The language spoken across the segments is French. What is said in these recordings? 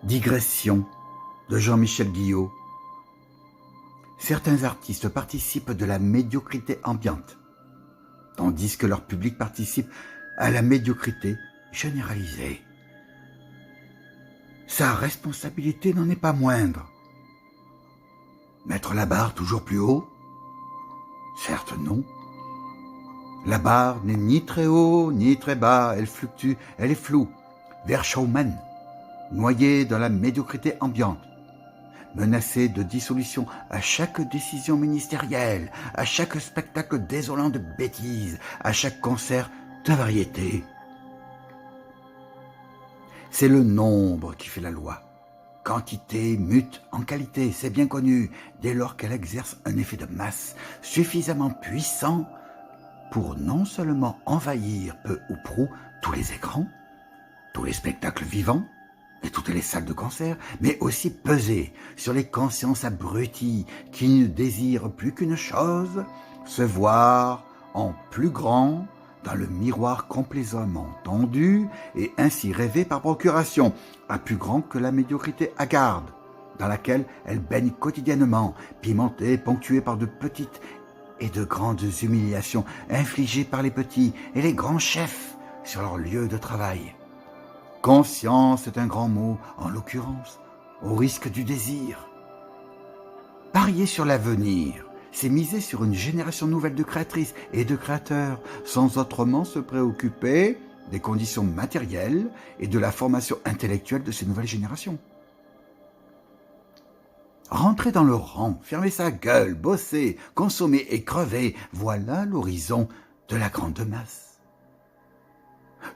Digression de Jean-Michel Guillot. Certains artistes participent de la médiocrité ambiante, tandis que leur public participe à la médiocrité généralisée. Sa responsabilité n'en est pas moindre. Mettre la barre toujours plus haut? Certes non. La barre n'est ni très haut ni très bas, elle fluctue, elle est floue, vers showman, noyé dans la médiocrité ambiante, menacé de dissolution à chaque décision ministérielle, à chaque spectacle désolant de bêtises, à chaque concert de variété. C'est le nombre qui fait la loi. Quantité mute en qualité, c'est bien connu, dès lors qu'elle exerce un effet de masse suffisamment puissant pour non seulement envahir peu ou prou tous les écrans, tous les spectacles vivants et toutes les salles de concert, mais aussi peser sur les consciences abruties qui ne désirent plus qu'une chose, se voir en plus grand dans le miroir complaisamment tendu et ainsi rêver par procuration, à plus grand que la médiocrité hagarde, dans laquelle elle baigne quotidiennement, pimentée, ponctuée par de petites et de grandes humiliations infligées par les petits et les grands chefs sur leur lieu de travail. Conscience est un grand mot, en l'occurrence, au risque du désir. Parier sur l'avenir, c'est miser sur une génération nouvelle de créatrices et de créateurs, sans autrement se préoccuper des conditions matérielles et de la formation intellectuelle de ces nouvelles générations. Rentrer dans le rang, fermer sa gueule, bosser, consommer et crever, voilà l'horizon de la grande masse.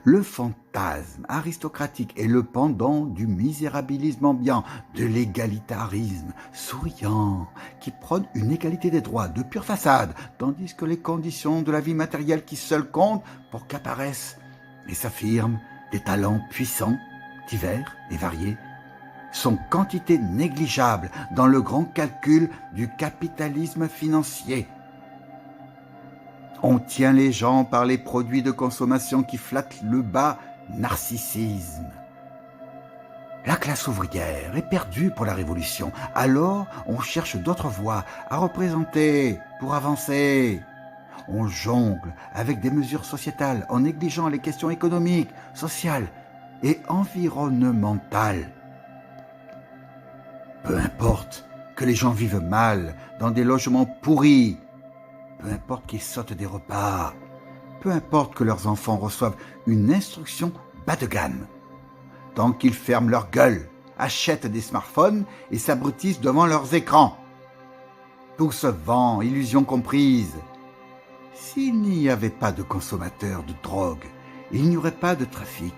Le fantasme aristocratique est le pendant du misérabilisme ambiant, de l'égalitarisme souriant, qui prône une égalité des droits de pure façade, tandis que les conditions de la vie matérielle qui seules comptent pour qu'apparaissent et s'affirment des talents puissants, divers et variés, sont quantité négligeable dans le grand calcul du capitalisme financier. On tient les gens par les produits de consommation qui flattent le bas narcissisme. La classe ouvrière est perdue pour la révolution, alors on cherche d'autres voies à représenter pour avancer. On jongle avec des mesures sociétales en négligeant les questions économiques, sociales et environnementales. Peu importe que les gens vivent mal dans des logements pourris, peu importe qu'ils sautent des repas, peu importe que leurs enfants reçoivent une instruction bas de gamme, tant qu'ils ferment leur gueule, achètent des smartphones et s'abrutissent devant leurs écrans. Tout se vend, illusions comprises. S'il n'y avait pas de consommateurs de drogue, il n'y aurait pas de trafic.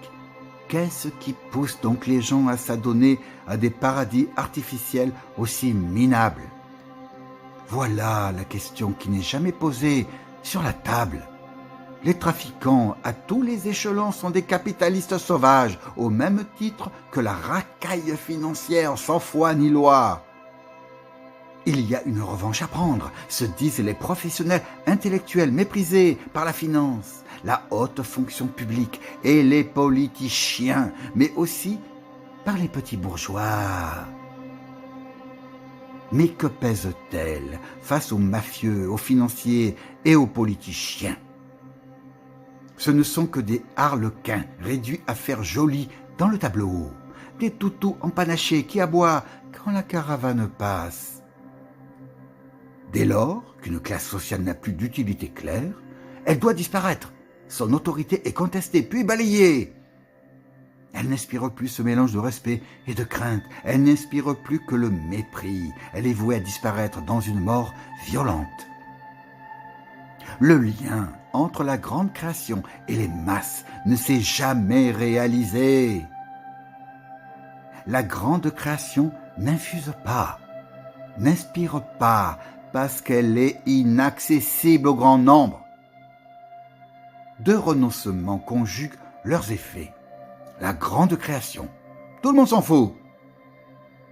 Qu'est-ce qui pousse donc les gens à s'adonner à des paradis artificiels aussi minables? Voilà la question qui n'est jamais posée sur la table. Les trafiquants à tous les échelons sont des capitalistes sauvages, au même titre que la racaille financière sans foi ni loi. Il y a une revanche à prendre, se disent les professionnels intellectuels méprisés par la finance, la haute fonction publique et les politiciens, mais aussi par les petits bourgeois. Mais que pèse-t-elle face aux mafieux, aux financiers et aux politiciens? Ce ne sont que des harlequins réduits à faire joli dans le tableau, des toutous empanachés qui aboient quand la caravane passe. Dès lors qu'une classe sociale n'a plus d'utilité claire, elle doit disparaître. Son autorité est contestée, puis balayée. Elle n'inspire plus ce mélange de respect et de crainte. Elle n'inspire plus que le mépris. Elle est vouée à disparaître dans une mort violente. Le lien entre la grande création et les masses ne s'est jamais réalisé. La grande création n'infuse pas, n'inspire pas, parce qu'elle est inaccessible au grand nombre. Deux renoncements conjuguent leurs effets. La grande création, tout le monde s'en fout.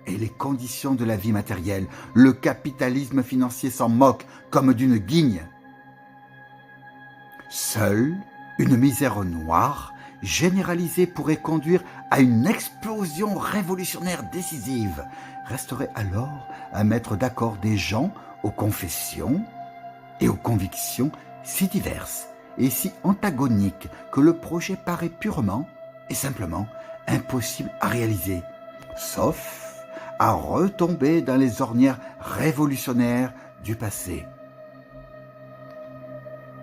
Et les conditions de la vie matérielle, le capitalisme financier s'en moque comme d'une guigne. Seule une misère noire généralisée pourrait conduire à une explosion révolutionnaire décisive. Resterait alors à mettre d'accord des gens aux confessions et aux convictions si diverses et si antagoniques que le projet paraît purement et simplement impossible à réaliser, sauf à retomber dans les ornières révolutionnaires du passé.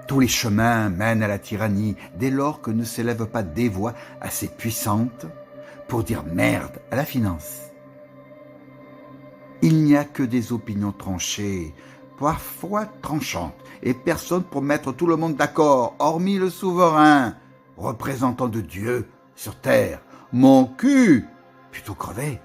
Tous les chemins mènent à la tyrannie dès lors que ne s'élèvent pas des voix assez puissantes pour dire merde à la finance. Il n'y a que des opinions tranchées, parfois tranchantes, et personne pour mettre tout le monde d'accord, hormis le souverain, représentant de Dieu sur terre. Mon cul, plutôt crevé.